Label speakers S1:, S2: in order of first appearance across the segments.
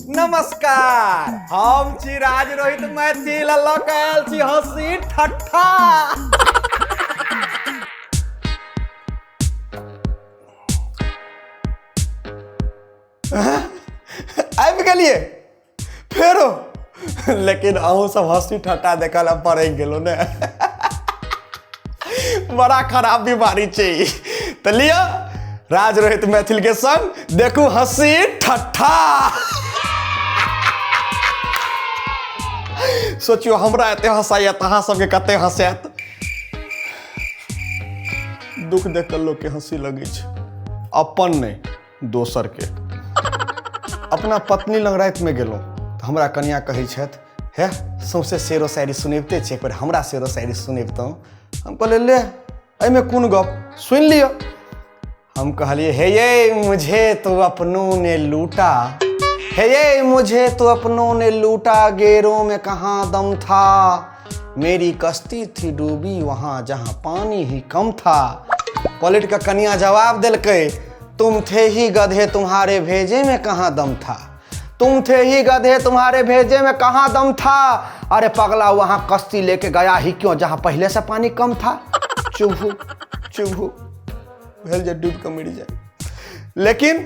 S1: नमस्कार, हम छी राज रोहित मैथिल लकाल छी हंसी ठट्ठा। आबि गेलिए फेरो, लेकिन अहूँ सब हंसी ठट्ठा देखल पड़ गेलो ने। बड़ा खराब बीमारी छै। तो लिया राज रोहित मैथिल के संग देखू हंसी ठट्ठा। सोचियो हमरा एते हंसाइए तहाँ सबके कते हंसैत। दुख देख कर लोग के हंसी लगे छै, अपन नहीं दोसर के। अपना पत्नी लग रात में गेलौं तो हमरा कनिया कहै छथि, हे सौंसे शेरो शायरी सुनेबते छै, एक बेर हमरा शेरो शायरी सुनेबतौं। हम कहलिए ले एहिमे कोन गप, सुन लियो। हम कहलिए हे ये मुझे तो अपनों ने लूटा, हे ये मुझे तो अपनों ने लूटा, गैरों में कहाँ दम था, मेरी कश्ती थी डूबी वहाँ जहाँ पानी ही कम था। पलट का कनिया जवाब दिलकै, तुम थे ही गधे तुम्हारे भेजे में कहाँ दम था, तुम थे ही गधे तुम्हारे भेजे में कहाँ दम था। अरे पगला वहाँ कश्ती लेके गया ही क्यों जहाँ पहले से पानी कम था। चुभू चुभू भेल जे डूब के मर जाए। लेकिन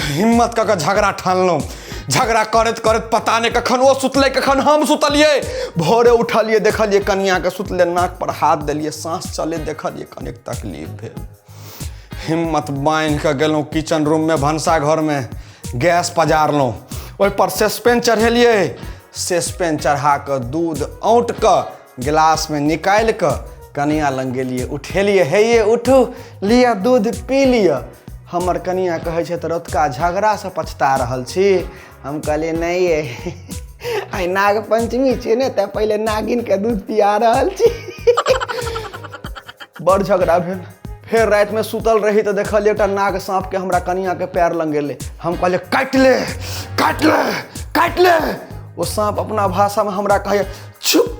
S1: हिम्मत कऽ झगड़ा ठानलहुँ। झगड़ा करैत करैत पता नहीं कखन ओ सुतले कखन हम सुतलिए। भोरे उठलिए देखलिए कनिया के सुतले, नाक पर हाथ देलिए, सांस चले देखलिए, कनिक तकलीफ भेल। हिम्मत बांध के गेलहुँ किचन रूम में, भनसा घर में गैस पजारलहुँ, ओहि पर सस्पेन चढ़ेलिए। सस्पेन चढ़ा कऽ दूध औंट कऽ गिलास में निकालि कऽ कनिया लग गेलिए, उठेलिए, हे ये उठू लिया दूध पी लिया। हमर कनिया कहै छै रौतका झगड़ा से पछता रहल छी। हम कहलिए नहीं ये आइ नाग पंचमी छै ने, तऽ पहले नागिन के दूध पिया रहल छी। बड़ झगड़ा भेल। फिर रात में सुतल रही तो देखलिए एकटा नाग सांप के हमरा कनिया के पैर लग गेलै। हम कहलिए काट ले काट ले काट ले। वो सांप अपना भाषा में हमरा कहे चुप।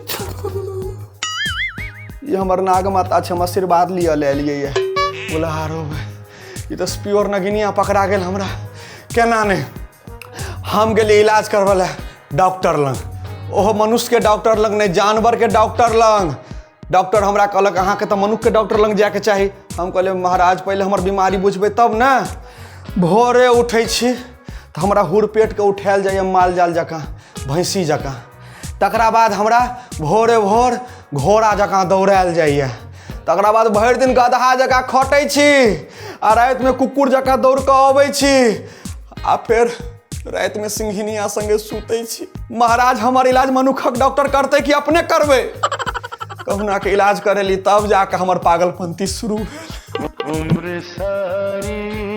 S1: ये हमर नाग माता छै, हम आशीर्वाद लिया ले लिए ये। बोला हारो ये तो प्योर नगिनिया पकड़ा गेल हमरा, केना नहीं। हम गेलिए इलाज करवा ले डॉक्टर लग, ओहो मनुष्य के डॉक्टर लग नहीं, जानवर के डॉक्टर लग। डॉक्टर हमरा कहलक अहाँ के तो मनुष्य के डॉक्टर लग जाके चाही। हम कहलिए महाराज पहले हमर बीमारी बुझबै तब ना। भोरे उठै छी तो हमरा हुर पेट के उठायल जाइए माल जाल जकाँ, भैंसी जकाँ। तकरा बाद हमरा भोरे भोर घोड़ा जकाँ दौड़ायल जाइए। तकरा बाद भरि दिन गदहा जकाँ खटै छी आ रात में कुकुर जकाँ दौड़ कऽ अबै छी आ फिर रात में सिंघिनिया संगे सुतै छी। महाराज हमर इलाज मनुखक डॉक्टर करतै कि अपने करबै? कहुना के इलाज करेली तब जाके हमर पागलपंती शुरू भेल। उम्र सारी